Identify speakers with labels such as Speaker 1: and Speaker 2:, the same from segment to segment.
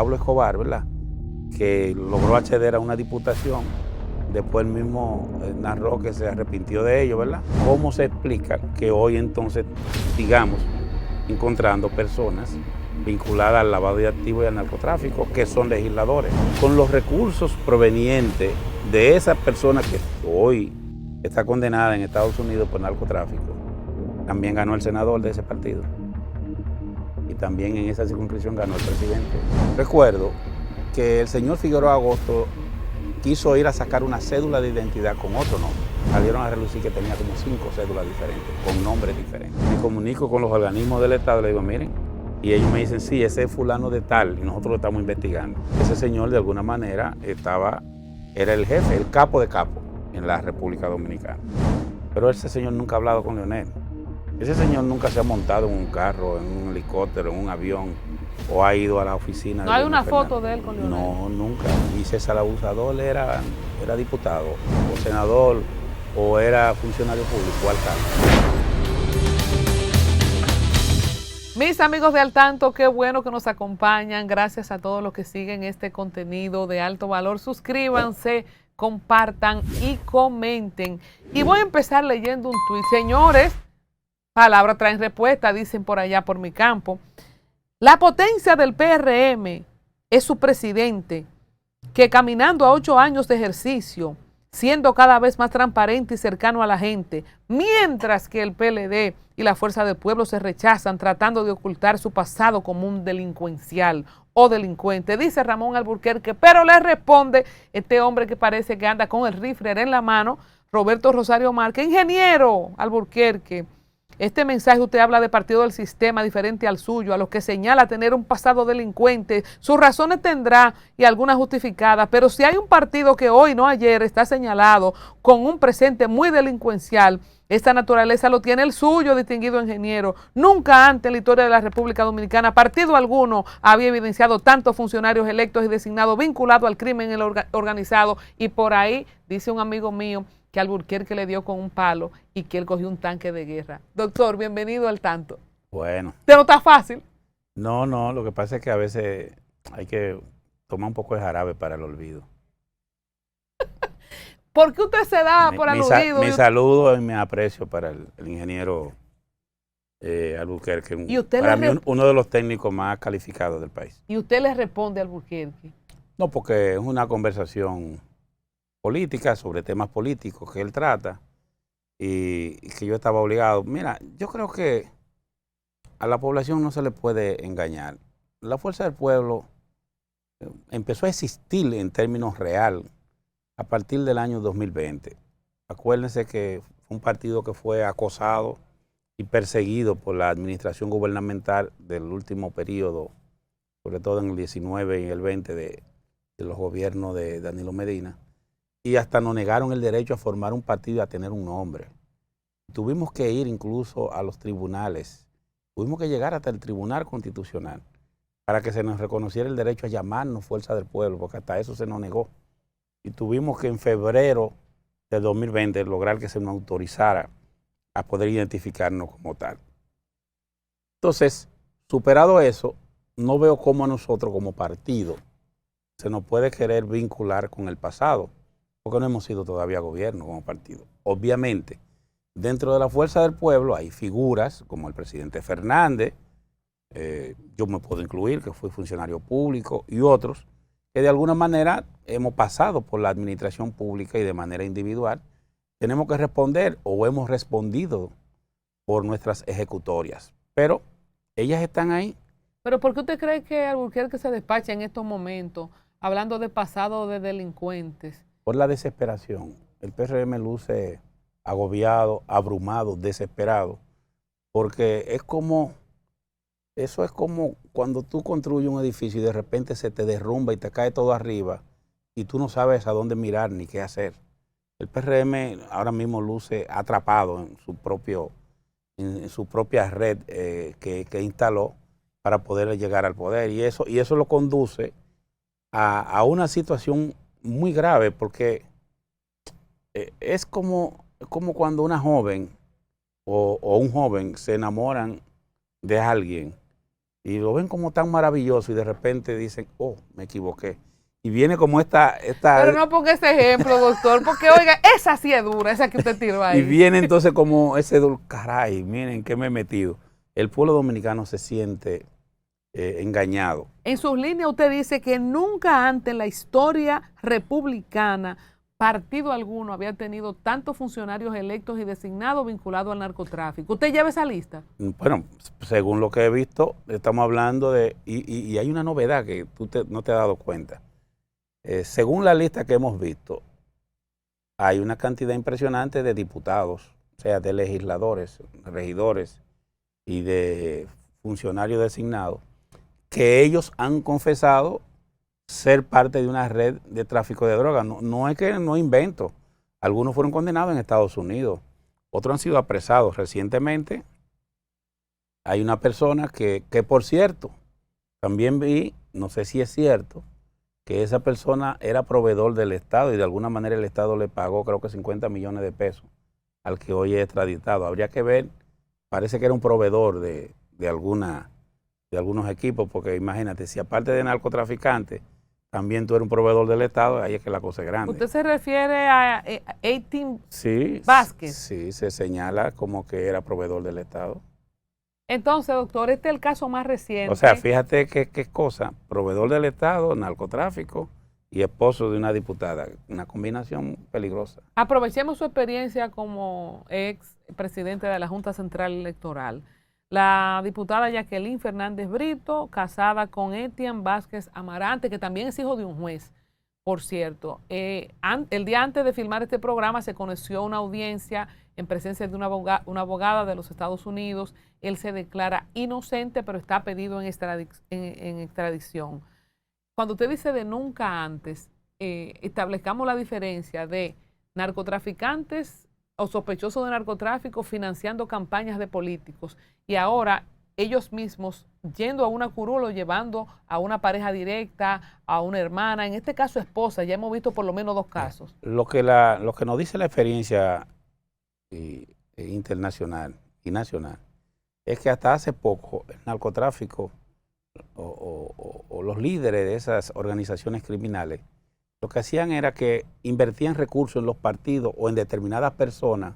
Speaker 1: Pablo Escobar, ¿verdad? Que logró acceder a una diputación, después él mismo narró que se arrepintió de ello, ¿verdad? ¿Cómo se explica que hoy entonces sigamos encontrando personas vinculadas al lavado de activos y al narcotráfico, que son legisladores, con los recursos provenientes de esa persona que hoy está condenada en Estados Unidos por narcotráfico? También ganó el senador de ese partido y también en esa circunscripción ganó el presidente. Recuerdo que el señor Figueroa Agosto quiso ir a sacar una cédula de identidad con otro nombre. Salieron a relucir que tenía como 5 cédulas diferentes, con nombres diferentes. Me comunico con los organismos del Estado y le digo, miren, y ellos me dicen, sí, ese es fulano de tal, y nosotros lo estamos investigando. Ese señor de alguna manera era el jefe, el capo de capo en la República Dominicana. Pero ese señor nunca ha hablado con Leonel. Ese señor nunca se ha montado en un carro, en un helicóptero, en un avión, o ha ido a la oficina.
Speaker 2: ¿No hay una foto de él con Leonel?
Speaker 1: No, nunca. Y César Abusador era diputado, o senador, o era funcionario público, alcalde.
Speaker 2: Mis amigos de Al Tanto, qué bueno que nos acompañan. Gracias a todos los que siguen este contenido de alto valor. Suscríbanse, compartan y comenten. Y voy a empezar leyendo un tuit. Señores, palabras traen respuesta, dicen por allá por mi campo. La potencia del PRM es su presidente, que caminando a 8 años de ejercicio, siendo cada vez más transparente y cercano a la gente, mientras que el PLD y la Fuerza del Pueblo se rechazan tratando de ocultar su pasado como un delincuencial o delincuente, dice Ramón Alburquerque, pero le responde este hombre que parece que anda con el rifle en la mano, Roberto Rosario Márquez. Ingeniero Alburquerque, este mensaje usted habla de partido del sistema diferente al suyo, a los que señala tener un pasado delincuente. Sus razones tendrá y algunas justificadas, pero si hay un partido que hoy, no ayer, está señalado con un presente muy delincuencial, esta naturaleza lo tiene el suyo, distinguido ingeniero. Nunca antes en la historia de la República Dominicana partido alguno había evidenciado tantos funcionarios electos y designados vinculados al crimen organizado. Y por ahí, dice un amigo mío, que Alburquerque le dio con un palo y que él cogió un tanque de guerra. Doctor, bienvenido al Tanto.
Speaker 1: Bueno.
Speaker 2: ¿Te no está fácil?
Speaker 1: No, lo que pasa es que a veces hay que tomar un poco de jarabe para el olvido.
Speaker 2: ¿Por qué usted se da por aludido?
Speaker 1: Mi saludo y mi aprecio para el ingeniero Alburquerque, para mí uno de los técnicos más calificados del país.
Speaker 2: ¿Y usted le responde a Alburquerque?
Speaker 1: No, porque es una conversación política, sobre temas políticos que él trata y que yo estaba obligado. Mira, yo creo que a la población no se le puede engañar. La Fuerza del Pueblo empezó a existir en términos real a partir del año 2020. Acuérdense que fue un partido que fue acosado y perseguido por la administración gubernamental del último periodo, sobre todo en el 19 y el 20 de los gobiernos de Danilo Medina. Y hasta nos negaron el derecho a formar un partido y a tener un nombre. Tuvimos que ir incluso a los tribunales, tuvimos que llegar hasta el Tribunal Constitucional para que se nos reconociera el derecho a llamarnos Fuerza del Pueblo, porque hasta eso se nos negó. Y tuvimos que en febrero de 2020 lograr que se nos autorizara a poder identificarnos como tal. Entonces, superado eso, no veo cómo a nosotros como partido se nos puede querer vincular con el pasado, porque no hemos sido todavía gobierno como partido. Obviamente, dentro de la Fuerza del Pueblo hay figuras como el presidente Fernández, yo me puedo incluir, que fui funcionario público, y otros que de alguna manera hemos pasado por la administración pública y de manera individual tenemos que responder o hemos respondido por nuestras ejecutorias. Pero ellas están ahí.
Speaker 2: ¿Pero por qué usted cree que Alburquerque se despacha en estos momentos hablando de pasado de delincuentes?
Speaker 1: Por la desesperación. El PRM luce agobiado, abrumado, desesperado, porque eso es como cuando tú construyes un edificio y de repente se te derrumba y te cae todo arriba y tú no sabes a dónde mirar ni qué hacer. El PRM ahora mismo luce atrapado en su propia red que instaló para poder llegar al poder, y eso lo conduce a una situación muy grave, porque es como cuando una joven o un joven se enamoran de alguien y lo ven como tan maravilloso y de repente dicen, oh, me equivoqué. Y viene como esta
Speaker 2: Pero no ponga ese ejemplo, doctor, porque oiga, esa sí es dura, esa que usted tiró ahí.
Speaker 1: y viene entonces como ese caray, miren qué me he metido. El pueblo dominicano se siente engañado.
Speaker 2: En sus líneas usted dice que nunca antes en la historia republicana partido alguno había tenido tantos funcionarios electos y designados vinculados al narcotráfico. ¿Usted lleva esa lista?
Speaker 1: Bueno, según lo que he visto, estamos hablando de, y hay una novedad que tú no te has dado cuenta. Según la lista que hemos visto, hay una cantidad impresionante de diputados, o sea, de legisladores, regidores y de funcionarios designados, que ellos han confesado ser parte de una red de tráfico de drogas. No es que no invento. Algunos fueron condenados en Estados Unidos, otros han sido apresados. Recientemente hay una persona que por cierto, también vi, no sé si es cierto, que esa persona era proveedor del Estado y de alguna manera el Estado le pagó creo que 50 millones de pesos al que hoy es extraditado. Habría que ver, parece que era un proveedor de algunos equipos, porque imagínate, si aparte de narcotraficante, también tú eres un proveedor del Estado, ahí es que la cosa es grande.
Speaker 2: ¿Usted se refiere a 18
Speaker 1: Sí,
Speaker 2: Vázquez?
Speaker 1: Sí, se señala como que era proveedor del Estado.
Speaker 2: Entonces, doctor, este es el caso más reciente.
Speaker 1: O sea, fíjate qué cosa, proveedor del Estado, narcotráfico y esposo de una diputada, una combinación peligrosa.
Speaker 2: Aprovechemos su experiencia como ex presidente de la Junta Central Electoral. La diputada Jacqueline Fernández Brito, casada con Etienne Vázquez Amarante, que también es hijo de un juez, por cierto. El día antes de filmar este programa se conoció una audiencia en presencia de una abogada de los Estados Unidos. Él se declara inocente, pero está pedido en extradición. Cuando usted dice de nunca antes, establezcamos la diferencia de narcotraficantes o sospechosos de narcotráfico financiando campañas de políticos y ahora ellos mismos yendo a una curul o llevando a una pareja directa, a una hermana, en este caso esposa. Ya hemos visto por lo menos 2 casos.
Speaker 1: Lo que nos dice la experiencia internacional y nacional es que hasta hace poco el narcotráfico o los líderes de esas organizaciones criminales lo que hacían era que invertían recursos en los partidos o en determinadas personas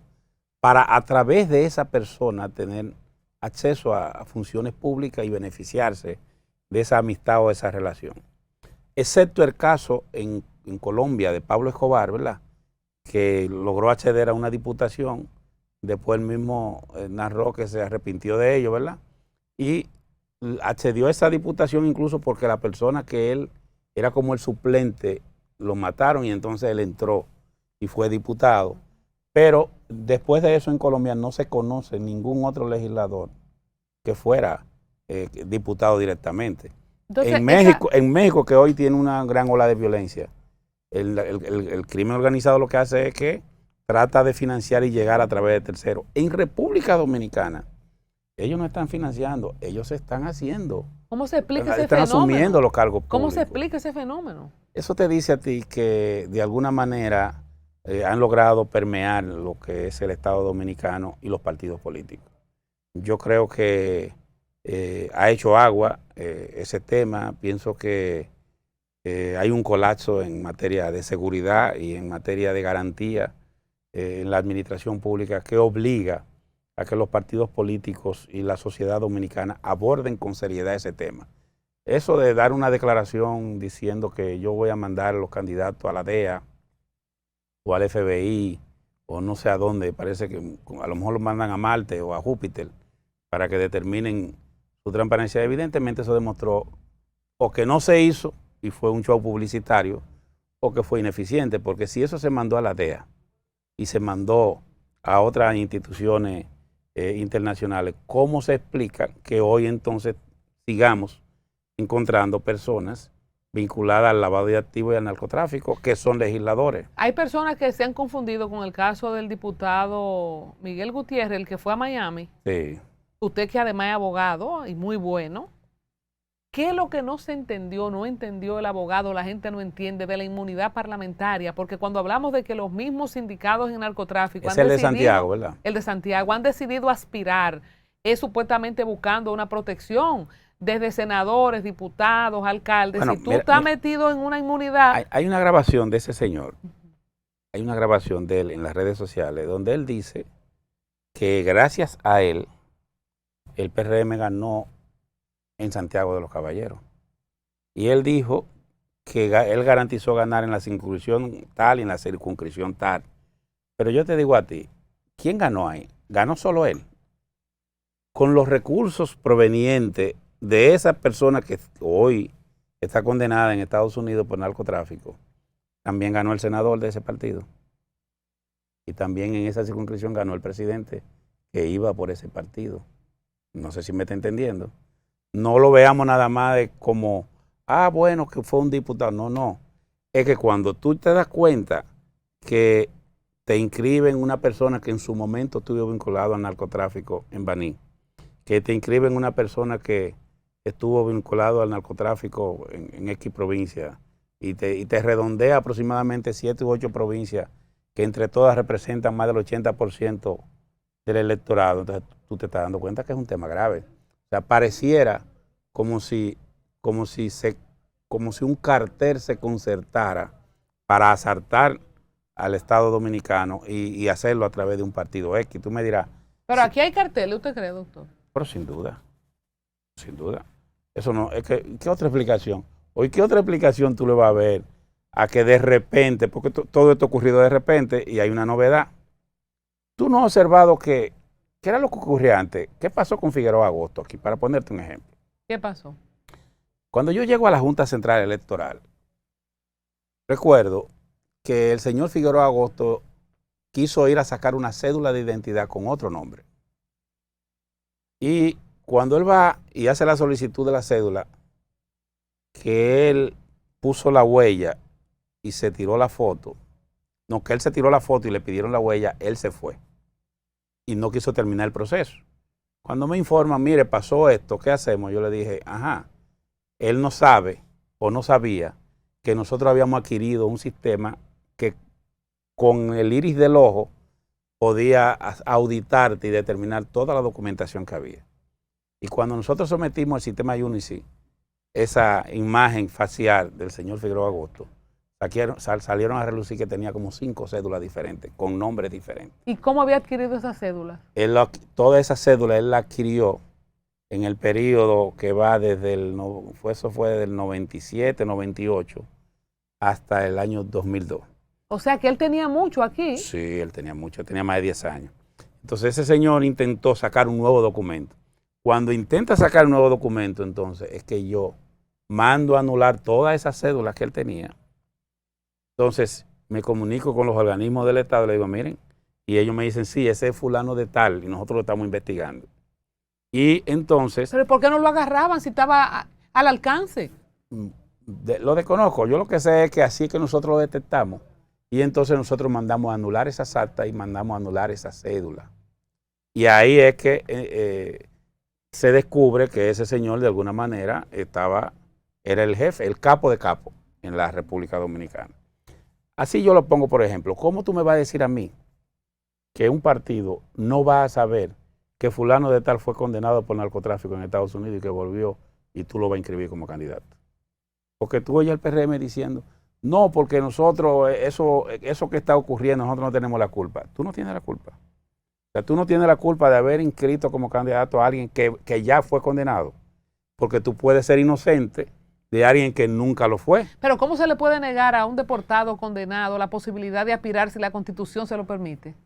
Speaker 1: para a través de esa persona tener acceso a funciones públicas y beneficiarse de esa amistad o esa relación. Excepto el caso en Colombia de Pablo Escobar, ¿verdad? Que logró acceder a una diputación, después él mismo narró que se arrepintió de ello, ¿verdad? Y accedió a esa diputación incluso porque la persona que él era como el suplente lo mataron y entonces él entró y fue diputado. Pero después de eso en Colombia no se conoce ningún otro legislador que fuera diputado directamente. Entonces, en México, que hoy tiene una gran ola de violencia, el crimen organizado lo que hace es que trata de financiar y llegar a través de terceros. En República Dominicana, ellos no están financiando, ellos se están haciendo.
Speaker 2: ¿Cómo se explica ese
Speaker 1: fenómeno? Están asumiendo los cargos públicos.
Speaker 2: ¿Cómo se explica ese fenómeno?
Speaker 1: Eso te dice a ti que de alguna manera han logrado permear lo que es el Estado dominicano y los partidos políticos. Yo creo que ha hecho agua ese tema. Pienso que hay un colapso en materia de seguridad y en materia de garantía en la administración pública que obliga a que los partidos políticos y la sociedad dominicana aborden con seriedad ese tema. Eso de dar una declaración diciendo que yo voy a mandar a los candidatos a la DEA o al FBI o no sé a dónde, parece que a lo mejor los mandan a Marte o a Júpiter para que determinen su transparencia. Evidentemente eso demostró o que no se hizo y fue un show publicitario o que fue ineficiente, porque si eso se mandó a la DEA y se mandó a otras instituciones internacionales, ¿cómo se explica que hoy entonces sigamos encontrando personas vinculadas al lavado de activos y al narcotráfico que son legisladores?
Speaker 2: Hay personas que se han confundido con el caso del diputado Miguel Gutiérrez, el que fue a Miami.
Speaker 1: Sí.
Speaker 2: Usted que además es abogado y muy bueno. ¿Qué es lo que no entendió el abogado, la gente no entiende de la inmunidad parlamentaria? Porque cuando hablamos de que los mismos sindicados en narcotráfico
Speaker 1: es el de Santiago, ¿verdad?
Speaker 2: El de Santiago han decidido aspirar, es supuestamente buscando una protección. desde senadores, diputados, alcaldes.
Speaker 1: Bueno,
Speaker 2: Si tú
Speaker 1: mira,
Speaker 2: estás metido en una inmunidad,
Speaker 1: hay una grabación de ese señor, hay una grabación de él en las redes sociales donde él dice que gracias a él el PRM ganó en Santiago de los Caballeros. Y él dijo que él garantizó ganar en la circunscripción tal y en la circunscripción tal. Pero yo te digo a ti, ¿quién ganó ahí? Ganó solo él. Con los recursos provenientes de esa persona que hoy está condenada en Estados Unidos por narcotráfico, también ganó el senador de ese partido. Y también en esa circunscripción ganó el presidente que iba por ese partido. No sé si me está entendiendo. No lo veamos nada más de como, bueno, que fue un diputado. No, no. Es que cuando tú te das cuenta que te inscriben una persona que en su momento estuvo vinculado al narcotráfico en Baní, que te inscriben una persona que estuvo vinculado al narcotráfico en X provincia y te redondea aproximadamente 7 u 8 provincias que entre todas representan más del 80% del electorado. Entonces tú te estás dando cuenta que es un tema grave. O sea, pareciera como si un cartel se concertara para asaltar al Estado Dominicano y hacerlo a través de un partido X. Tú me dirás.
Speaker 2: pero aquí hay carteles, ¿usted cree, doctor?
Speaker 1: Pero sin duda, sin duda. Eso no, es que, ¿qué otra explicación? Hoy, ¿qué otra explicación tú le vas a ver a que de repente, porque todo esto ha ocurrido de repente y hay una novedad? Tú no has observado ¿qué era lo que ocurría antes? ¿Qué pasó con Figueroa Agosto aquí? Para ponerte un ejemplo.
Speaker 2: ¿Qué pasó?
Speaker 1: Cuando yo llego a la Junta Central Electoral, recuerdo que el señor Figueroa Agosto quiso ir a sacar una cédula de identidad con otro nombre. Y cuando él va y hace la solicitud de la cédula, que él puso la huella y se tiró la foto, no, que él se tiró la foto y le pidieron la huella, él se fue y no quiso terminar el proceso. Cuando me informan, mire, pasó esto, ¿qué hacemos? Yo le dije, él no sabe o no sabía que nosotros habíamos adquirido un sistema que con el iris del ojo podía auditarte y determinar toda la documentación que había. Y cuando nosotros sometimos al sistema UNICI esa imagen facial del señor Figueroa Agosto, salieron a relucir que tenía como 5 cédulas diferentes, con nombres diferentes.
Speaker 2: ¿Y cómo había adquirido esas cédulas?
Speaker 1: Toda esa cédula él la adquirió en el periodo que va desde eso fue del 97, 98 hasta el año 2002.
Speaker 2: O sea que él tenía mucho aquí.
Speaker 1: Sí, él tenía mucho, tenía más de 10 años. Entonces ese señor intentó sacar un nuevo documento. Cuando intenta sacar un nuevo documento, entonces es que yo mando a anular todas esas cédulas que él tenía. Entonces me comunico con los organismos del Estado y le digo, miren, y ellos me dicen, sí, ese es fulano de tal y nosotros lo estamos investigando. Y entonces...
Speaker 2: ¿Pero por qué no lo agarraban si estaba al alcance?
Speaker 1: Lo desconozco. Yo lo que sé es que así que nosotros lo detectamos y entonces nosotros mandamos a anular esas actas y mandamos a anular esas cédulas. Y ahí es que se descubre que ese señor de alguna manera era el jefe, el capo de capo en la República Dominicana. Así yo lo pongo, por ejemplo, ¿cómo tú me vas a decir a mí que un partido no va a saber que fulano de tal fue condenado por narcotráfico en Estados Unidos y que volvió y tú lo vas a inscribir como candidato? Porque tú oyes al PRM diciendo, no, porque nosotros, eso que está ocurriendo, nosotros no tenemos la culpa. Tú no tienes la culpa. O sea, tú no tienes la culpa de haber inscrito como candidato a alguien que ya fue condenado, porque tú puedes ser inocente de alguien que nunca lo fue.
Speaker 2: Pero ¿cómo se le puede negar a un deportado condenado la posibilidad de aspirar si la Constitución se lo permite?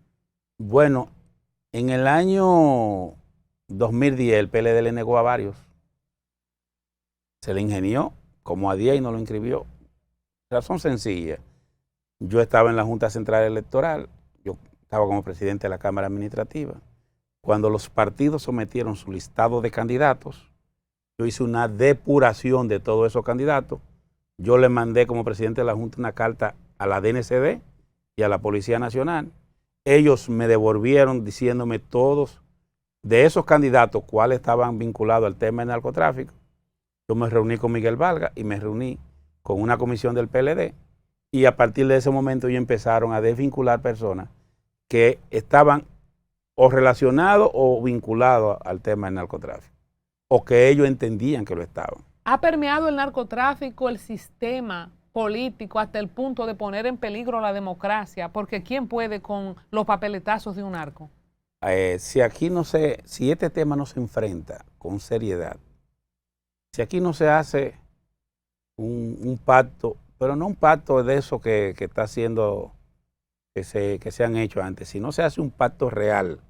Speaker 1: Bueno, en el año 2010 el PLD le negó a varios. Se le ingenió como a 10 y no lo inscribió. Razón sencilla. Yo estaba en la Junta Central Electoral, yo estaba como presidente de la Cámara Administrativa. Cuando los partidos sometieron su listado de candidatos, yo hice una depuración de todos esos candidatos. Yo le mandé como presidente de la Junta una carta a la DNCD y a la Policía Nacional. Ellos me devolvieron diciéndome todos de esos candidatos cuáles estaban vinculados al tema del narcotráfico. Yo me reuní con Miguel Valga y me reuní con una comisión del PLD y a partir de ese momento ellos empezaron a desvincular personas que estaban o relacionados o vinculados al tema del narcotráfico. o que ellos entendían que lo estaban.
Speaker 2: ¿Ha permeado el narcotráfico el sistema político hasta el punto de poner en peligro la democracia? Porque ¿quién puede con los papeletazos de un narco?
Speaker 1: Si este tema no se enfrenta con seriedad, si aquí no se hace un pacto, pero no un pacto de eso que está haciendo, que se han hecho antes, si no se hace un pacto real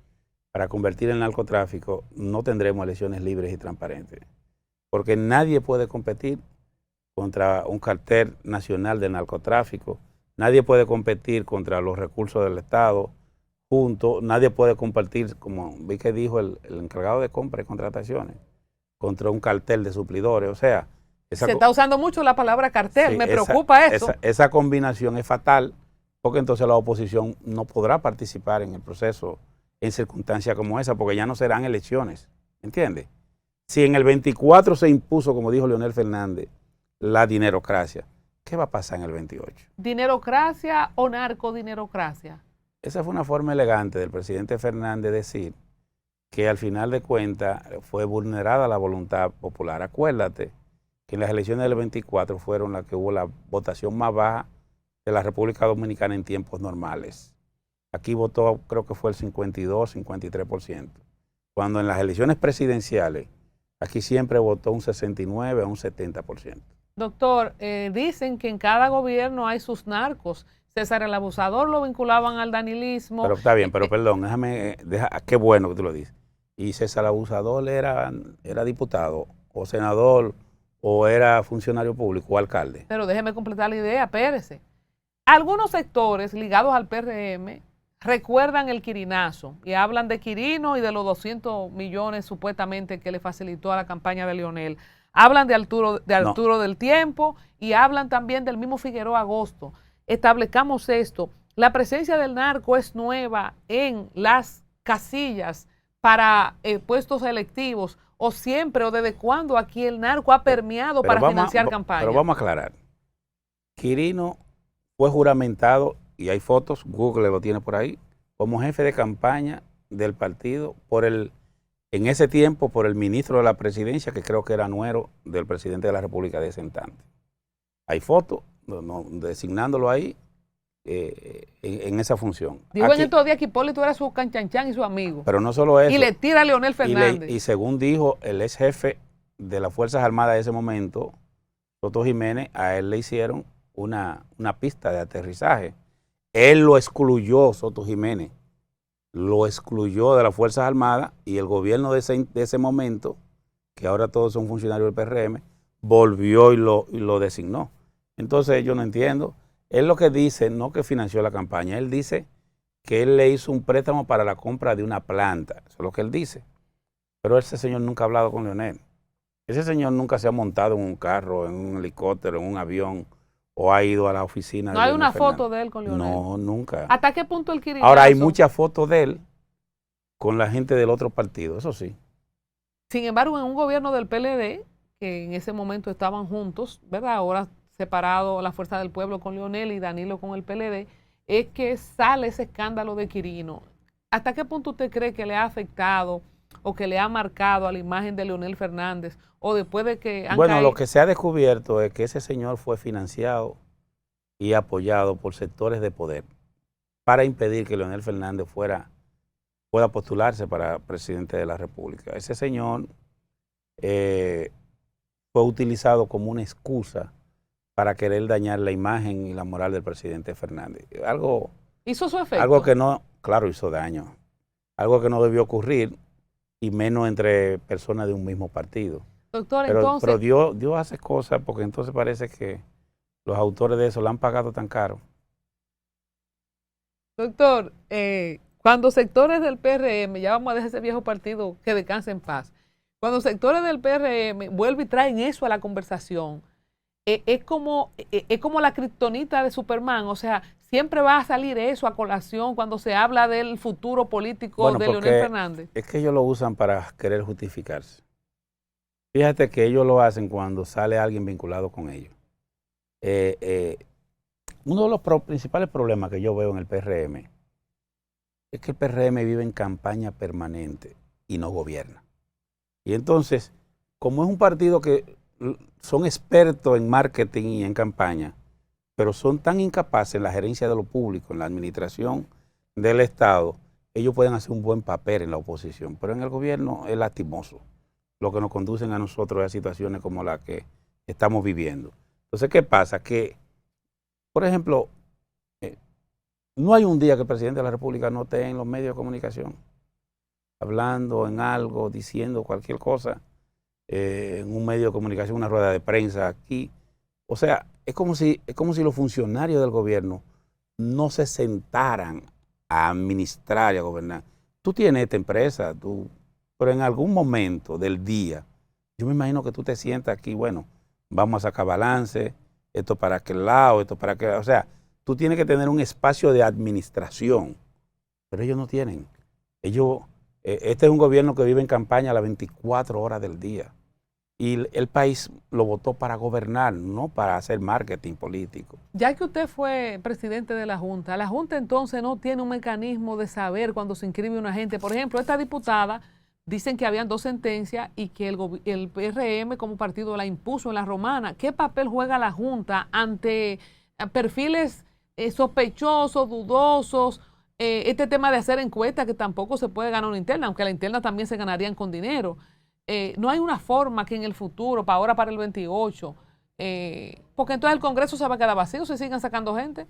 Speaker 1: para convertir el narcotráfico, no tendremos elecciones libres y transparentes. Porque nadie puede competir contra un cartel nacional de narcotráfico, nadie puede competir contra los recursos del Estado juntos, nadie puede compartir, como vi que dijo el encargado de compra y contrataciones, contra un cartel de suplidores. O sea,
Speaker 2: se está usando mucho la palabra cartel,
Speaker 1: sí,
Speaker 2: me preocupa eso.
Speaker 1: Esa combinación es fatal, porque entonces la oposición no podrá participar en el proceso en circunstancias como esa, porque ya no serán elecciones, ¿entiendes? Si en el 24 se impuso, como dijo Leonel Fernández, la dinerocracia, ¿qué va a pasar en el 28?
Speaker 2: ¿Dinerocracia o narcodinerocracia?
Speaker 1: Esa fue una forma elegante del presidente Fernández decir que al final de cuentas fue vulnerada la voluntad popular. Acuérdate que en las elecciones del 24 fueron las que hubo la votación más baja de la República Dominicana en tiempos normales. Aquí votó, creo que fue el 52, 53%. Cuando en las elecciones presidenciales, aquí siempre votó un 69 a un 70%.
Speaker 2: Doctor, dicen que en cada gobierno hay sus narcos. César el Abusador lo vinculaban al danilismo.
Speaker 1: Pero está bien, pero perdón, qué bueno que tú lo dices. ¿Y César el Abusador era diputado o senador o era funcionario público o alcalde?
Speaker 2: Pero déjeme completar la idea, espérese. Algunos sectores ligados al PRM recuerdan el quirinazo y hablan de Quirino y de los 200 millones supuestamente que le facilitó a la campaña de Leonel. Hablan de Arturo del Tiempo y hablan también del mismo Figueroa Agosto. Establezcamos esto. La presencia del narco es nueva en las casillas para puestos electivos, o siempre o desde cuándo aquí el narco ha permeado para financiar campañas.
Speaker 1: Pero vamos a aclarar. Quirino fue juramentado, y hay fotos, Google lo tiene por ahí, como jefe de campaña del partido en ese tiempo por el ministro de la presidencia, que creo que era nuero del presidente de la República de ese instante. Hay fotos designándolo ahí en esa función.
Speaker 2: Digo en estos días que Hipólito era su canchanchan y su amigo.
Speaker 1: Pero no solo eso.
Speaker 2: Y le tira a Leonel Fernández.
Speaker 1: Y según dijo el ex jefe de las Fuerzas Armadas de ese momento, Soto Jiménez, a él le hicieron una pista de aterrizaje. Él lo excluyó, Soto Jiménez, lo excluyó de las Fuerzas Armadas, y el gobierno de ese momento, que ahora todos son funcionarios del PRM, volvió y lo designó. Entonces yo no entiendo. Él lo que dice, no que financió la campaña, él dice que él le hizo un préstamo para la compra de una planta. Eso es lo que él dice. Pero ese señor nunca ha hablado con Leonel. Ese señor nunca se ha montado en un carro, en un helicóptero, en un avión, o ha ido a la oficina.
Speaker 2: No hay una foto de él con Leonel.
Speaker 1: No, nunca.
Speaker 2: ¿Hasta qué punto el quirinazo?
Speaker 1: Ahora hay muchas fotos de él con la gente del otro partido, eso sí.
Speaker 2: Sin embargo, en un gobierno del PLD, que en ese momento estaban juntos, ¿verdad? Ahora separado la Fuerza del Pueblo con Leonel y Danilo con el PLD, es que sale ese escándalo de Quirino. ¿Hasta qué punto usted cree que le ha afectado o que le ha marcado a la imagen de Leonel Fernández? O después de que
Speaker 1: lo que se ha descubierto es que ese señor fue financiado y apoyado por sectores de poder para impedir que Leonel Fernández pueda postularse para presidente de la República. Ese señor fue utilizado como una excusa para querer dañar la imagen y la moral del presidente Fernández.
Speaker 2: ¿Hizo su efecto?
Speaker 1: Algo que no, claro, hizo daño. Algo que no debió ocurrir, y menos entre personas de un mismo partido.
Speaker 2: Doctor,
Speaker 1: pero Dios hace cosas, porque entonces parece que los autores de eso lo han pagado tan caro.
Speaker 2: Doctor, cuando sectores del PRM, ya vamos a dejar ese viejo partido que descanse en paz, cuando sectores del PRM vuelven y traen eso a la conversación, es como la kriptonita de Superman, o sea, siempre va a salir eso a colación cuando se habla del futuro político de Leonel Fernández.
Speaker 1: Es que ellos lo usan para querer justificarse. Fíjate que ellos lo hacen cuando sale alguien vinculado con ellos. Uno de los principales problemas que yo veo en el PRM es que el PRM vive en campaña permanente y no gobierna. Y entonces, como es un partido que son expertos en marketing y en campaña, pero son tan incapaces en la gerencia de lo público, en la administración del Estado, ellos pueden hacer un buen papel en la oposición, pero en el gobierno es lastimoso lo que nos conducen a nosotros a situaciones como la que estamos viviendo. Entonces, ¿qué pasa? Que, por ejemplo, no hay un día que el presidente de la República no esté en los medios de comunicación, hablando en algo, diciendo cualquier cosa, en un medio de comunicación, una rueda de prensa aquí. O sea, es como si los funcionarios del gobierno no se sentaran a administrar y a gobernar. Tú tienes esta empresa, pero en algún momento del día, yo me imagino que tú te sientas aquí, bueno, vamos a sacar balance, esto para aquel lado, esto para aquel lado. O sea, tú tienes que tener un espacio de administración, pero ellos no tienen. Este es un gobierno que vive en campaña las 24 horas del día. Y el país lo votó para gobernar, no para hacer marketing político.
Speaker 2: Ya que usted fue presidente de la Junta entonces no tiene un mecanismo de saber cuando se inscribe una gente. Por ejemplo, esta diputada, dicen que habían 2 sentencias y que el PRM como partido la impuso en la Romana. ¿Qué papel juega la Junta ante perfiles sospechosos, dudosos? Este tema de hacer encuestas que tampoco se puede ganar una interna, aunque la interna también se ganarían con dinero. No hay una forma que en el futuro, para el 28, porque entonces el Congreso se va a quedar vacío si siguen sacando gente.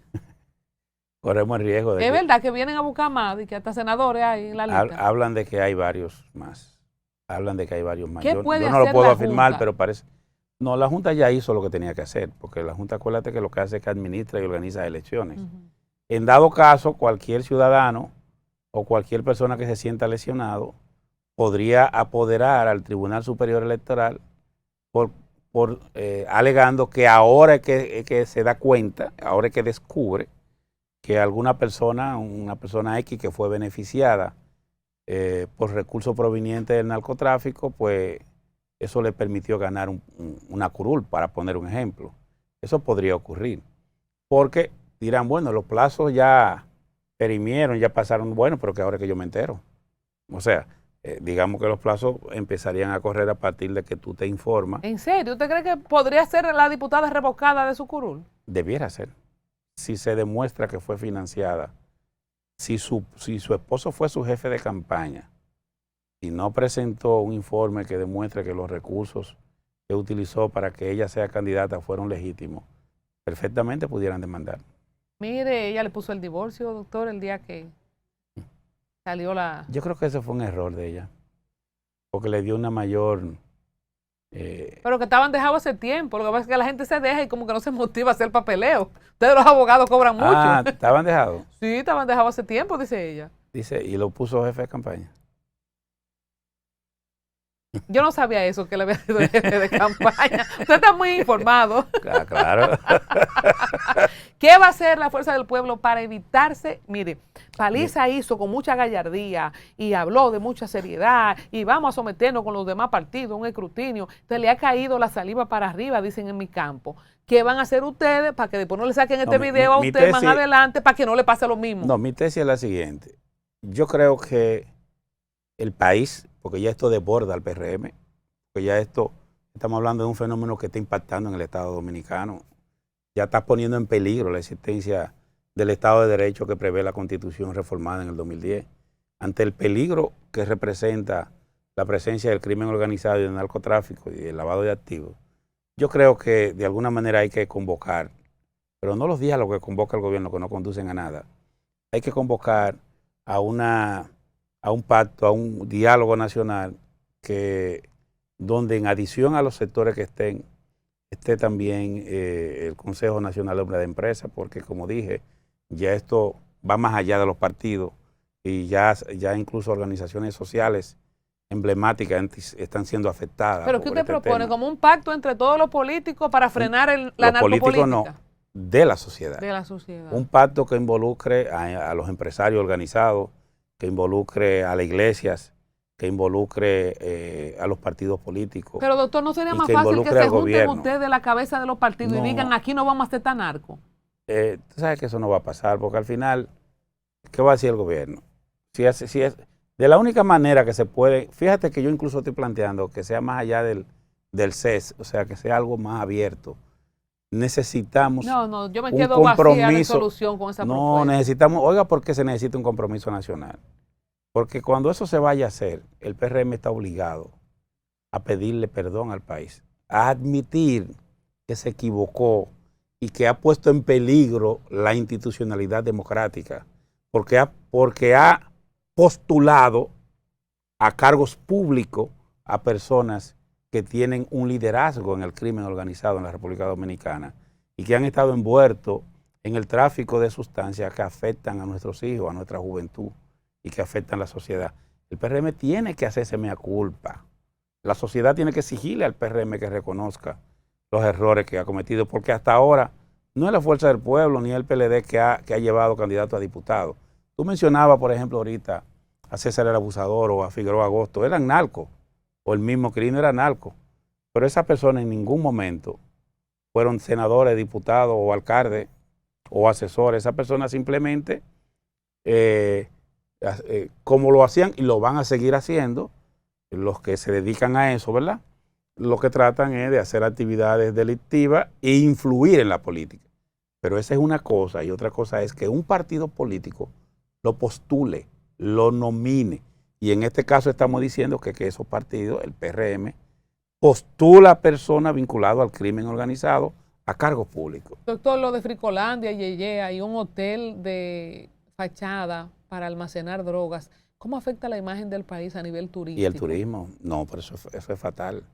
Speaker 1: Corremos el riesgo de
Speaker 2: Es verdad que vienen a buscar más y que hasta senadores hay en la lista.
Speaker 1: Hablan de que hay varios más. Hablan de que hay varios más.
Speaker 2: ¿Qué
Speaker 1: Yo
Speaker 2: puede
Speaker 1: no lo
Speaker 2: hacer
Speaker 1: puedo
Speaker 2: la
Speaker 1: afirmar,
Speaker 2: Junta?
Speaker 1: pero parece. No, la Junta ya hizo lo que tenía que hacer, porque la Junta, acuérdate que lo que hace es que administra y organiza elecciones. En dado caso, cualquier ciudadano o cualquier persona que se sienta lesionado podría apoderar al Tribunal Superior Electoral alegando que ahora es que se da cuenta, ahora es que descubre que alguna persona, una persona X que fue beneficiada por recursos provenientes del narcotráfico, pues eso le permitió ganar una curul, para poner un ejemplo. Eso podría ocurrir, porque dirán, bueno, los plazos ya perimieron, ya pasaron, bueno, pero que ahora es que yo me entero. O sea, digamos que los plazos empezarían a correr a partir de que tú te informas.
Speaker 2: ¿En serio? ¿Usted cree que podría ser la diputada revocada de su curul?
Speaker 1: Debiera ser. Si se demuestra que fue financiada, si su esposo fue su jefe de campaña y no presentó un informe que demuestre que los recursos que utilizó para que ella sea candidata fueron legítimos, perfectamente pudieran demandar.
Speaker 2: Mire, ella le puso el divorcio, doctor, el día que salió la...
Speaker 1: Yo creo que ese fue un error de ella, porque le dio una mayor...
Speaker 2: Pero que estaban dejados hace tiempo. Lo que pasa es que la gente se deja y como que no se motiva a hacer papeleo. Ustedes los abogados cobran mucho.
Speaker 1: Ah, ¿estaban dejados?
Speaker 2: Sí, estaban dejados hace tiempo, dice ella.
Speaker 1: Dice, y lo puso jefe de campaña.
Speaker 2: Yo no sabía eso, que le había sido jefe de campaña. Usted está muy informado.
Speaker 1: Claro.
Speaker 2: ¿Qué va a hacer la Fuerza del Pueblo para evitarse? Mire, Paliza hizo con mucha gallardía y habló de mucha seriedad y vamos a someternos con los demás partidos a un escrutinio. Entonces le ha caído la saliva para arriba, dicen en mi campo. ¿Qué van a hacer ustedes para que después no le saquen este video a usted más adelante para que no le pase lo mismo?
Speaker 1: No, mi tesis es la siguiente. Yo creo que el país, porque ya esto desborda al PRM, porque ya estamos hablando de un fenómeno que está impactando en el Estado Dominicano, ya está poniendo en peligro la existencia del Estado de Derecho que prevé la Constitución reformada en el 2010. Ante el peligro que representa la presencia del crimen organizado y del narcotráfico y del lavado de activos, yo creo que de alguna manera hay que convocar, pero no los diálogos que convoca el gobierno que no conducen a nada, hay que convocar a un pacto, a un diálogo nacional donde en adición a los sectores que esté también el Consejo Nacional de Hombres de Empresa, porque como dije, ya esto va más allá de los partidos y ya incluso organizaciones sociales emblemáticas están siendo afectadas.
Speaker 2: ¿Pero qué usted propone? ¿Como un pacto entre todos los políticos para frenar la narcopolítica?
Speaker 1: No, de la sociedad.
Speaker 2: De la sociedad.
Speaker 1: Un pacto que involucre a los empresarios organizados, que involucre a las iglesias, que involucre a los partidos políticos.
Speaker 2: Pero doctor, ¿no sería más fácil que se junten ustedes de la cabeza de los partidos y digan aquí no vamos a hacer tan narco?
Speaker 1: Tú sabes que eso no va a pasar, porque al final, ¿qué va a decir el gobierno? Si es de la única manera que se puede, fíjate que yo incluso estoy planteando que sea más allá del del CES, o sea, que sea algo más abierto. Necesitamos
Speaker 2: No, yo me
Speaker 1: un
Speaker 2: quedo vacía de
Speaker 1: compromiso.
Speaker 2: solución con esa
Speaker 1: No,
Speaker 2: propuesta.
Speaker 1: necesitamos, oiga, ¿por qué se necesita un compromiso nacional? Porque cuando eso se vaya a hacer, el PRM está obligado a pedirle perdón al país, a admitir que se equivocó y que ha puesto en peligro la institucionalidad democrática, porque ha postulado a cargos públicos a personas que tienen un liderazgo en el crimen organizado en la República Dominicana y que han estado envueltos en el tráfico de sustancias que afectan a nuestros hijos, a nuestra juventud y que afectan a la sociedad. El PRM tiene que hacerse mea culpa. La sociedad tiene que exigirle al PRM que reconozca los errores que ha cometido, porque hasta ahora no es la Fuerza del Pueblo ni el PLD que ha llevado candidato a diputado. Tú mencionabas, por ejemplo, ahorita a César el Abusador o a Figueroa Agosto, eran narcos, o el mismo Quirino era narco, pero esas personas en ningún momento fueron senadores, diputados o alcaldes o asesores. Esas personas simplemente, como lo hacían y lo van a seguir haciendo, los que se dedican a eso, ¿verdad? Lo que tratan es de hacer actividades delictivas e influir en la política. Pero esa es una cosa, y otra cosa es que un partido político lo postule, lo nomine. Y en este caso estamos diciendo que esos partidos, el PRM, postula personas vinculadas al crimen organizado a cargos públicos.
Speaker 2: Doctor, lo de Fricolandia, Yeye, hay un hotel de fachada para almacenar drogas. ¿Cómo afecta la imagen del país a nivel turístico?
Speaker 1: Y el turismo, no, pero eso es fatal.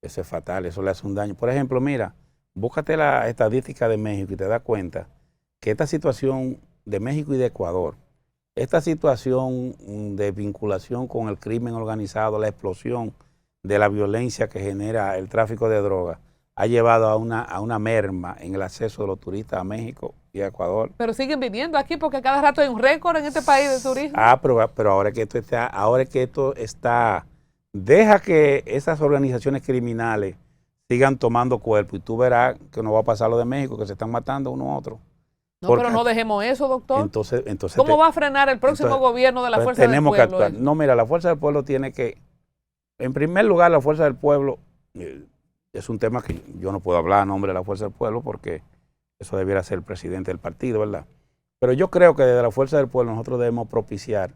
Speaker 1: Eso es fatal, eso le hace un daño. Por ejemplo, mira, búscate la estadística de México y te das cuenta que esta situación de México y de Ecuador, esta situación de vinculación con el crimen organizado, la explosión de la violencia que genera el tráfico de drogas, ha llevado a una merma en el acceso de los turistas a México y a Ecuador.
Speaker 2: Pero siguen viniendo aquí porque cada rato hay un récord en este país de turismo.
Speaker 1: Pero ahora que esto está, deja que esas organizaciones criminales sigan tomando cuerpo y tú verás que no va a pasar lo de México, que se están matando uno a otro.
Speaker 2: No, pero no dejemos eso, doctor.
Speaker 1: Entonces,
Speaker 2: ¿Cómo va a frenar el próximo gobierno de la Fuerza del Pueblo?
Speaker 1: Tenemos que actuar. No, mira, la Fuerza del Pueblo tiene que, en primer lugar, la Fuerza del Pueblo, es un tema que yo no puedo hablar a nombre de la Fuerza del Pueblo porque eso debiera ser el presidente del partido, ¿verdad? Pero yo creo que desde la Fuerza del Pueblo nosotros debemos propiciar,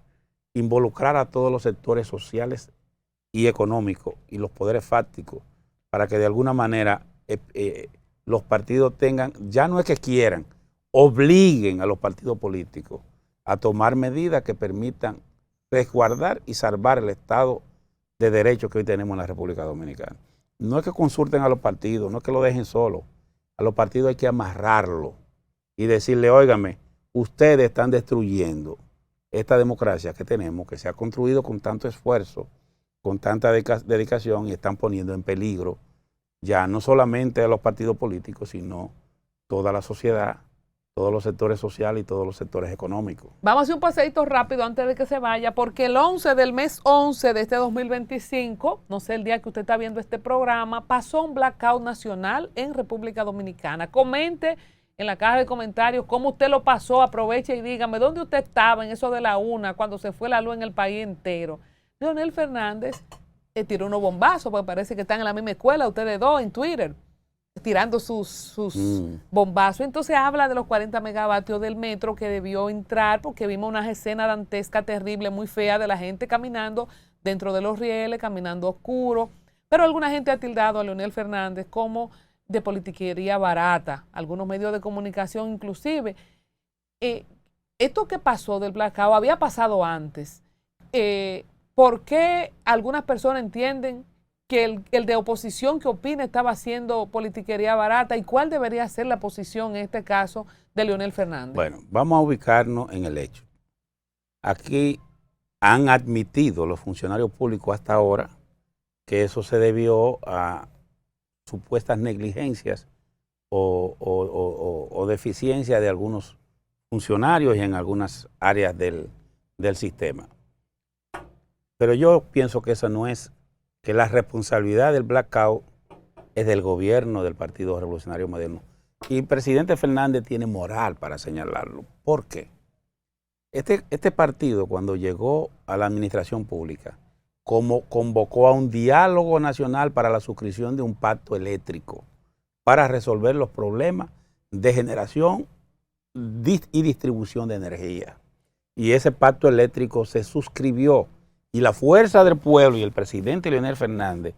Speaker 1: involucrar a todos los sectores sociales y económicos y los poderes fácticos para que de alguna manera los partidos tengan, ya no es que quieran, obliguen a los partidos políticos a tomar medidas que permitan resguardar y salvar el Estado de Derecho que hoy tenemos en la República Dominicana. No es que consulten a los partidos, no es que lo dejen solo. A los partidos hay que amarrarlo y decirle, óigame, ustedes están destruyendo esta democracia que tenemos, que se ha construido con tanto esfuerzo, con tanta dedicación y están poniendo en peligro ya no solamente a los partidos políticos, sino toda la sociedad, todos los sectores sociales y todos los sectores económicos.
Speaker 2: Vamos a hacer un paseíto rápido antes de que se vaya, porque el 11 del mes 11 de este 2025, no sé el día que usted está viendo este programa, pasó un blackout nacional en República Dominicana. Comente en la caja de comentarios cómo usted lo pasó, aproveche y dígame dónde usted estaba en eso de la una, cuando se fue la luz en el país entero. Leonel Fernández tiró unos bombazos, porque parece que están en la misma escuela, ustedes dos, en Twitter, tirando sus bombazos. Entonces habla de los 40 megavatios del metro que debió entrar, porque vimos una escena dantesca terrible, muy fea, de la gente caminando dentro de los rieles, caminando oscuro. Pero alguna gente ha tildado a Leonel Fernández como de politiquería barata, algunos medios de comunicación inclusive. Esto que pasó del blackout había pasado antes. ¿Por qué algunas personas entienden que el de oposición que opina estaba haciendo politiquería barata? ¿Y cuál debería ser la posición en este caso de Leonel Fernández?
Speaker 1: Bueno, vamos a ubicarnos en el hecho. Aquí han admitido los funcionarios públicos hasta ahora que eso se debió a supuestas negligencias o deficiencias de algunos funcionarios y en algunas áreas del sistema. Pero yo pienso que eso no es, que la responsabilidad del blackout es del gobierno del Partido Revolucionario Moderno. Y el presidente Fernández tiene moral para señalarlo. ¿Por qué? Este partido, cuando llegó a la administración pública, como convocó a un diálogo nacional para la suscripción de un pacto eléctrico para resolver los problemas de generación y distribución de energía. Y ese pacto eléctrico se suscribió y la fuerza del pueblo y el presidente Leonel Fernández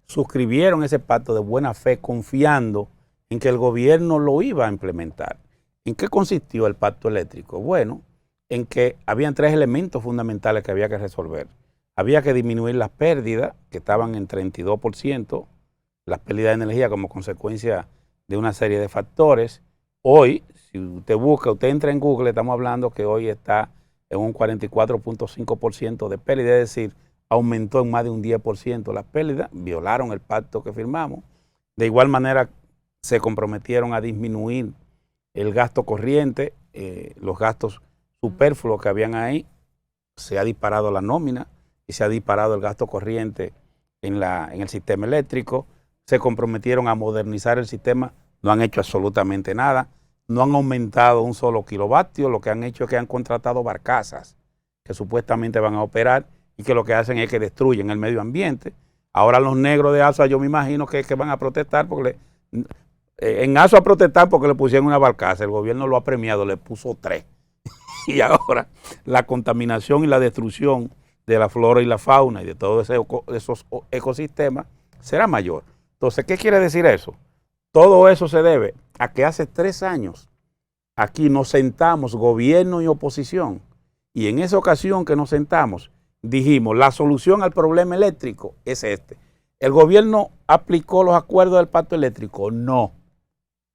Speaker 1: suscribieron ese pacto de buena fe confiando en que el gobierno lo iba a implementar. ¿En qué consistió el pacto eléctrico? Bueno, en que habían 3 elementos fundamentales que había que resolver. Había que disminuir las pérdidas, que estaban en 32%, las pérdidas de energía como consecuencia de una serie de factores. Hoy, si usted busca, usted entra en Google, estamos hablando que hoy está en un 44.5% de pérdida, es decir, aumentó en más de un 10% las pérdidas, violaron el pacto que firmamos. De igual manera, se comprometieron a disminuir el gasto corriente, los gastos superfluos que habían ahí, se ha disparado la nómina y se ha disparado el gasto corriente en el sistema eléctrico, se comprometieron a modernizar el sistema, no han hecho absolutamente nada, no han aumentado un solo kilovatio, lo que han hecho es que han contratado barcazas que supuestamente van a operar y que lo que hacen es que destruyen el medio ambiente. Ahora los negros de ASUA yo me imagino que van a protestar porque en ASUA a protestar porque le pusieron una barcaza, el gobierno lo ha premiado, le puso 3. Y ahora la contaminación y la destrucción de la flora y la fauna y de todos esos ecosistemas será mayor. Entonces, ¿qué quiere decir eso? Todo eso se debe a que hace 3 años aquí nos sentamos, gobierno y oposición, y en esa ocasión que nos sentamos, dijimos, la solución al problema eléctrico es este. ¿El gobierno aplicó los acuerdos del pacto eléctrico? No.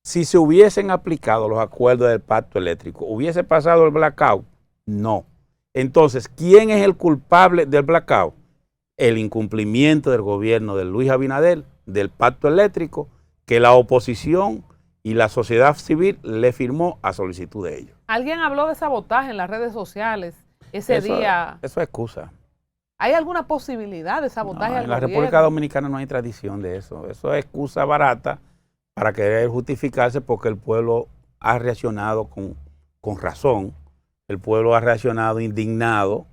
Speaker 1: Si se hubiesen aplicado los acuerdos del pacto eléctrico, ¿hubiese pasado el blackout? No. Entonces, ¿quién es el culpable del blackout? El incumplimiento del gobierno de Luis Abinader, del pacto eléctrico, que la oposición y la sociedad civil le firmó a solicitud de ellos.
Speaker 2: Alguien habló de sabotaje en las redes sociales ese día.
Speaker 1: Eso es excusa.
Speaker 2: ¿Hay alguna posibilidad de sabotaje al
Speaker 1: gobierno? En la República Dominicana no hay tradición de eso. Eso es excusa barata para querer justificarse porque el pueblo ha reaccionado con razón. El pueblo ha reaccionado indignado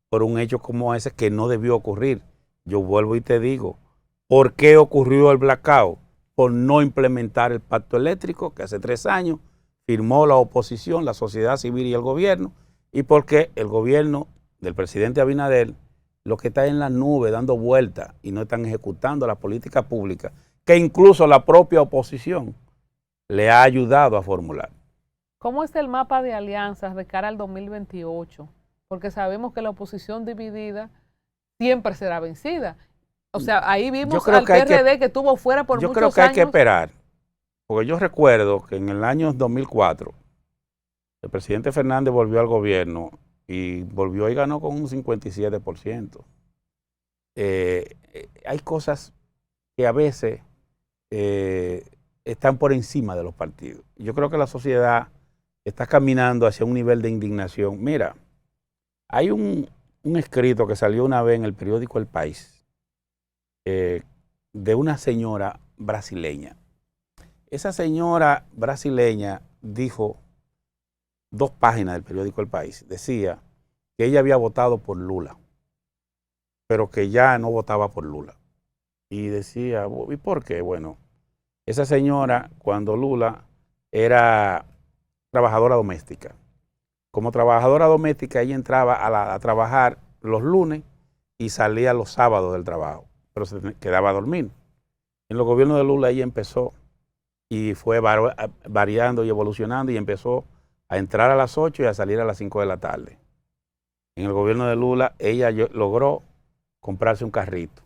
Speaker 1: por un hecho como ese que no debió ocurrir. Yo vuelvo y te digo, ¿por qué ocurrió el blackout? Por no implementar el pacto eléctrico que hace 3 años firmó la oposición, la sociedad civil y el gobierno, y porque el gobierno del presidente Abinader lo que está en la nube dando vueltas y no están ejecutando la política pública que incluso la propia oposición le ha ayudado a formular.
Speaker 2: ¿Cómo es el mapa de alianzas de cara al 2028? Porque sabemos que la oposición dividida siempre será vencida. O sea, ahí vimos al PRD que estuvo fuera por muchos años.
Speaker 1: Yo creo que hay que esperar, porque yo recuerdo que en el año 2004 el presidente Fernández volvió al gobierno y volvió y ganó con un 57%. Hay cosas que a veces están por encima de los partidos. Yo creo que la sociedad está caminando hacia un nivel de indignación. Mira, hay un escrito que salió una vez en el periódico El País, de una señora brasileña. Esa señora brasileña dijo, 2 páginas del periódico El País, decía que ella había votado por Lula, pero que ya no votaba por Lula. Y decía, ¿y por qué? Bueno, esa señora, cuando Lula era trabajadora doméstica, como trabajadora doméstica ella entraba a trabajar los lunes y salía los sábados del trabajo, pero se quedaba a dormir. En los gobiernos de Lula ella empezó y fue variando y evolucionando y empezó a entrar a las 8 y a salir a las 5 de la tarde. En el gobierno de Lula ella logró comprarse un carrito.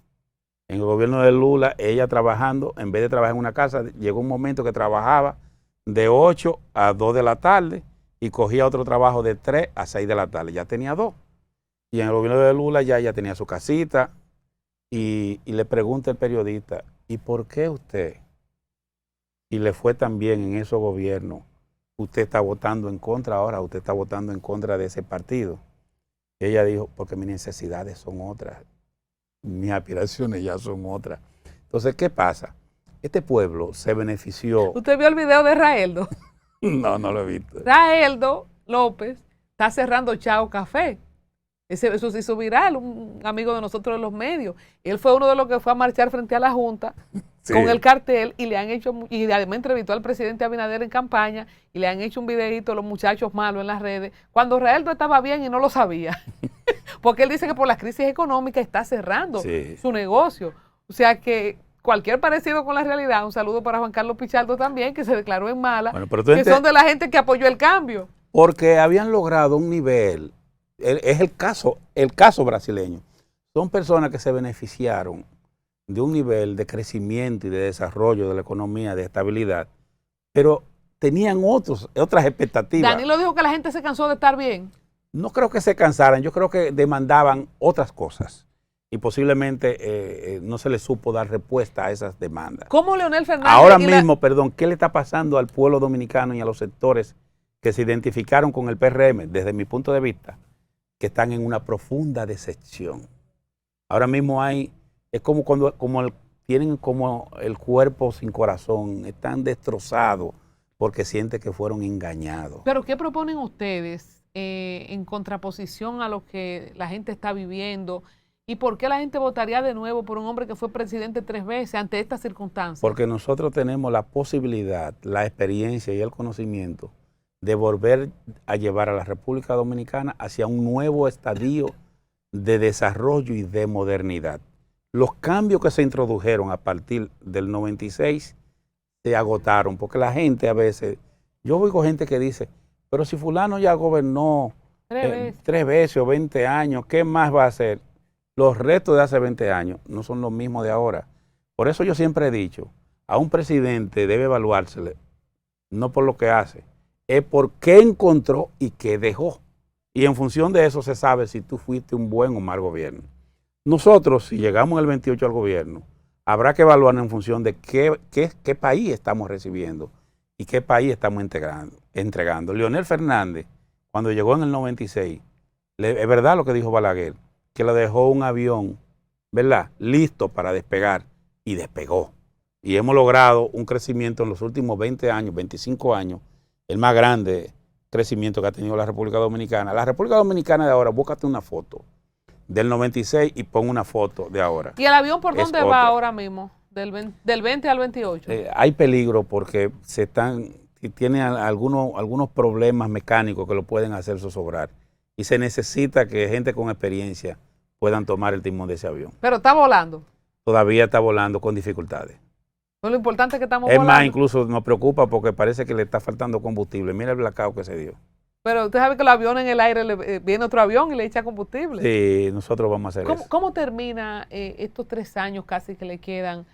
Speaker 1: En el gobierno de Lula ella trabajando, en vez de trabajar en una casa, llegó un momento que trabajaba de 8 a 2 de la tarde y cogía otro trabajo de 3 a 6 de la tarde. Ya tenía 2. Y en el gobierno de Lula ya tenía su casita. Y le pregunta el periodista, ¿y por qué usted, y le fue tan bien en esos gobiernos, usted está votando en contra ahora, usted está votando en contra de ese partido? Y ella dijo, porque mis necesidades son otras, mis aspiraciones ya son otras. Entonces, ¿qué pasa? Este pueblo se benefició.
Speaker 2: ¿Usted vio el video de Raeldo?
Speaker 1: No, no lo he visto.
Speaker 2: Raeldo López está cerrando Chao Café. Eso se hizo viral, un amigo de nosotros de los medios. Él fue uno de los que fue a marchar frente a la Junta con el cartel y le han hecho, y además entrevistó al presidente Abinader en campaña y le han hecho un videito los muchachos malos en las redes, cuando Realdo estaba bien y no lo sabía. Porque él dice que por la crisis económica está cerrando su negocio. O sea que cualquier parecido con la realidad, un saludo para Juan Carlos Pichardo también, que se declaró en mala, bueno, que son de la gente que apoyó el cambio.
Speaker 1: Porque habían logrado un nivel, es el caso brasileño. Son personas que se beneficiaron de un nivel de crecimiento y de desarrollo de la economía, de estabilidad, pero tenían otras expectativas.
Speaker 2: Danilo dijo que la gente se cansó de estar bien.
Speaker 1: No creo que se cansaran, yo creo que demandaban otras cosas y posiblemente no se les supo dar respuesta a esas demandas.
Speaker 2: ¿Cómo Leonel Fernández?
Speaker 1: Ahora mismo, perdón, ¿qué le está pasando al pueblo dominicano y a los sectores que se identificaron con el PRM, desde mi punto de vista, que están en una profunda decepción? Ahora mismo es como cuando tienen como el cuerpo sin corazón, están destrozados porque sienten que fueron engañados.
Speaker 2: ¿Pero qué proponen ustedes en contraposición a lo que la gente está viviendo? ¿Y por qué la gente votaría de nuevo por un hombre que fue presidente 3 veces ante estas circunstancias?
Speaker 1: Porque nosotros tenemos la posibilidad, la experiencia y el conocimiento de volver a llevar a la República Dominicana hacia un nuevo estadio de desarrollo y de modernidad. Los cambios que se introdujeron a partir del 96 se agotaron, porque la gente a veces, yo oigo gente que dice, pero si fulano ya gobernó 3 veces o 20 años, ¿qué más va a hacer? Los retos de hace 20 años no son los mismos de ahora. Por eso yo siempre he dicho, a un presidente debe evaluársele, no por lo que hace, es por qué encontró y qué dejó. Y en función de eso se sabe si tú fuiste un buen o mal gobierno. Nosotros, si llegamos el 28 al gobierno, habrá que evaluar en función de qué país estamos recibiendo y qué país estamos entregando. Leonel Fernández, cuando llegó en el 96, es verdad lo que dijo Balaguer, que le dejó un avión, ¿verdad?, listo para despegar, y despegó. Y hemos logrado un crecimiento en los últimos 20 años, 25 años, el más grande crecimiento que ha tenido la República Dominicana. La República Dominicana de ahora, búscate una foto del 96 y pon una foto de ahora.
Speaker 2: ¿Y el avión por dónde va ahora mismo? Del 20 al 28.
Speaker 1: Hay peligro porque tienen algunos problemas mecánicos que lo pueden hacer zozobrar. Y se necesita que gente con experiencia puedan tomar el timón de ese avión.
Speaker 2: Pero está volando.
Speaker 1: Todavía está volando con dificultades.
Speaker 2: No, lo importante es que estamos volando.
Speaker 1: Es más, incluso nos preocupa porque parece que le está faltando combustible. Mira el blackout que se dio.
Speaker 2: Pero usted sabe que el avión en el aire viene otro avión y le echa combustible.
Speaker 1: Sí, nosotros vamos a hacer eso.
Speaker 2: ¿Cómo termina estos 3 años casi que le quedan?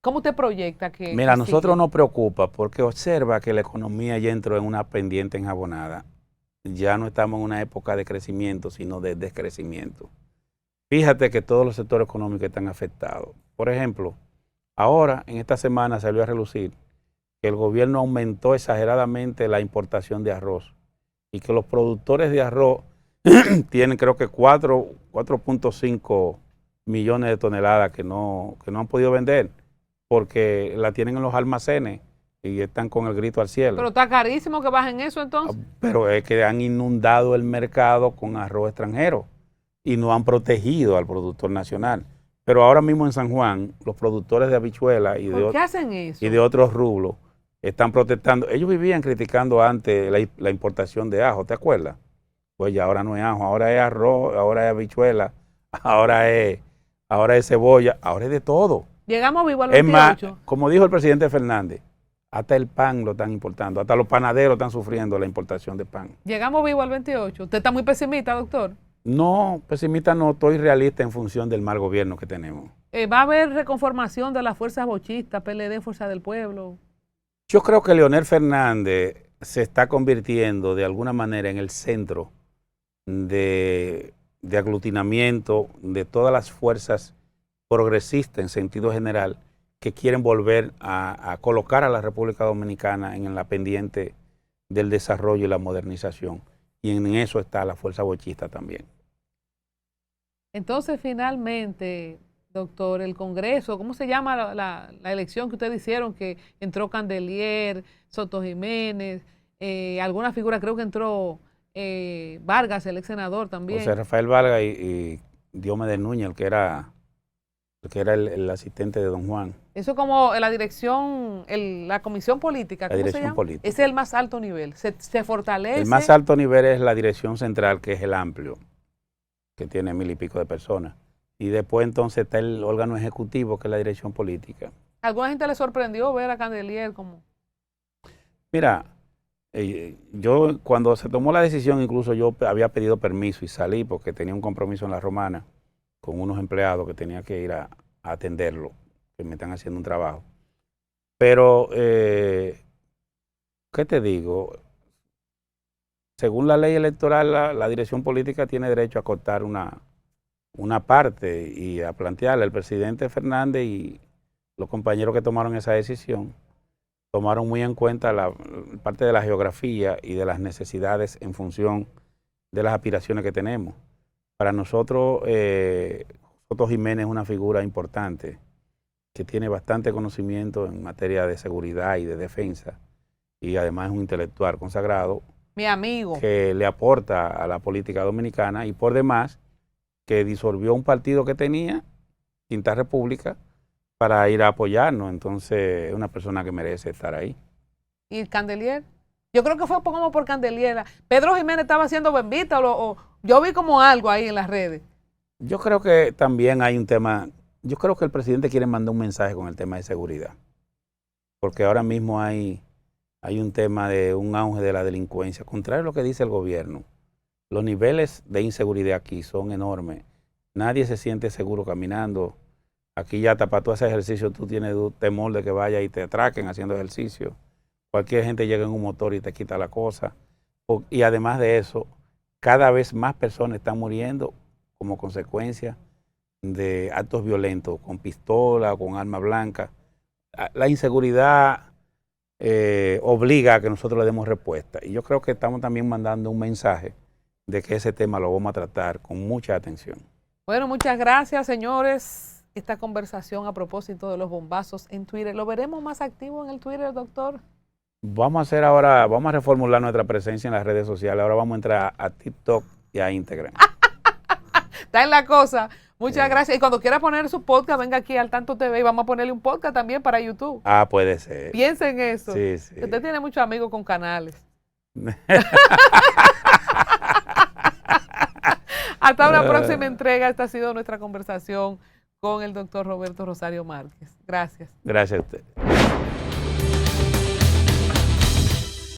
Speaker 2: ¿Cómo usted proyecta que?
Speaker 1: Mira, a nosotros nos preocupa porque observa que la economía ya entró en una pendiente enjabonada. Ya no estamos en una época de crecimiento, sino de descrecimiento. Fíjate que todos los sectores económicos están afectados. Por ejemplo, ahora, en esta semana salió a relucir que el gobierno aumentó exageradamente la importación de arroz y que los productores de arroz tienen creo que 4.5 millones de toneladas que no han podido vender porque la tienen en los almacenes y están con el grito al cielo.
Speaker 2: Pero está carísimo que bajen eso entonces.
Speaker 1: Pero es que han inundado el mercado con arroz extranjero y no han protegido al productor nacional. Pero ahora mismo en San Juan, los productores de habichuelas y
Speaker 2: ¿Por qué hacen eso?
Speaker 1: Y de otros rublos están protestando. Ellos vivían criticando antes la importación de ajo, ¿te acuerdas? Pues ya ahora no es ajo, ahora es arroz, ahora es habichuela, ahora es cebolla, ahora es de todo.
Speaker 2: Llegamos vivos al 28.
Speaker 1: Es más, como dijo el presidente Fernández, hasta el pan lo están importando, hasta los panaderos están sufriendo la importación de pan.
Speaker 2: Llegamos vivos al 28. ¿Usted está muy pesimista, doctor?
Speaker 1: No, pesimista no, estoy realista en función del mal gobierno que tenemos.
Speaker 2: ¿Va a haber reconformación de las fuerzas bochistas, PLD, Fuerza del Pueblo?
Speaker 1: Yo creo que Leonel Fernández se está convirtiendo de alguna manera en el centro de aglutinamiento de todas las fuerzas progresistas en sentido general que quieren volver a colocar a la República Dominicana en la pendiente del desarrollo y la modernización. Y en eso está la fuerza bochista también.
Speaker 2: Entonces, finalmente, doctor, el Congreso, ¿cómo se llama la elección que ustedes hicieron? Que entró Candelier, Soto Jiménez, alguna figura, creo que entró Vargas, el ex senador también.
Speaker 1: José Rafael Vargas y Diomedes Núñez, el que era el asistente de don Juan.
Speaker 2: Eso como la dirección, la comisión política, ¿cómo se llama?
Speaker 1: Política.
Speaker 2: Ese es el más alto nivel, se fortalece.
Speaker 1: El más alto nivel es la dirección central, que es el amplio, que tiene 1000 y pico de personas. Y después entonces está el órgano ejecutivo, que es la dirección política.
Speaker 2: ¿Alguna gente le sorprendió ver a Candelier como?
Speaker 1: Mira, yo cuando se tomó la decisión, incluso yo había pedido permiso y salí porque tenía un compromiso en La Romana con unos empleados que tenía que ir a atenderlo, que me están haciendo un trabajo. Pero, ¿qué te digo? Según la ley electoral, la dirección política tiene derecho a cortar una parte y a plantearle al presidente Fernández y los compañeros que tomaron esa decisión, tomaron muy en cuenta la parte de la geografía y de las necesidades en función de las aspiraciones que tenemos. Para nosotros, Soto Jiménez es una figura importante que tiene bastante conocimiento en materia de seguridad y de defensa, y además es un intelectual consagrado.
Speaker 2: Mi amigo.
Speaker 1: Que le aporta a la política dominicana, y por demás que disolvió un partido que tenía, Quinta República, para ir a apoyarnos. Entonces es una persona que merece estar ahí.
Speaker 2: ¿Y Candelier? Yo creo que fue como por Candelier. Pedro Jiménez estaba haciendo bembita o yo vi como algo ahí en las redes.
Speaker 1: Yo creo que también hay un tema, yo creo que el presidente quiere mandar un mensaje con el tema de seguridad, porque ahora mismo hay un tema de un auge de la delincuencia. Contrario a lo que dice el gobierno, los niveles de inseguridad aquí son enormes. Nadie se siente seguro caminando. Aquí ya para tú hacer ejercicio, tú tienes temor de que vaya y te atraquen haciendo ejercicio. Cualquier gente llega en un motor y te quita la cosa. Y además de eso, cada vez más personas están muriendo como consecuencia de actos violentos, con pistola, con arma blanca. La inseguridad obliga a que nosotros le demos respuesta. Y yo creo que estamos también mandando un mensaje de que ese tema lo vamos a tratar con mucha atención.
Speaker 2: Bueno, muchas gracias, señores. Esta conversación a propósito de los bombazos en Twitter, ¿lo veremos más activo en el Twitter, doctor?
Speaker 1: Vamos a reformular nuestra presencia en las redes sociales. Ahora vamos a entrar a TikTok y a Instagram.
Speaker 2: Está en la cosa. Muchas gracias. Y cuando quiera poner su podcast, venga aquí al Tanto TV y vamos a ponerle un podcast también para YouTube.
Speaker 1: Puede ser.
Speaker 2: Piensen en eso.
Speaker 1: Sí.
Speaker 2: Usted tiene muchos amigos con canales. Hasta una próxima entrega. Esta ha sido nuestra conversación con el doctor Roberto Rosario Márquez. Gracias.
Speaker 1: Gracias a usted.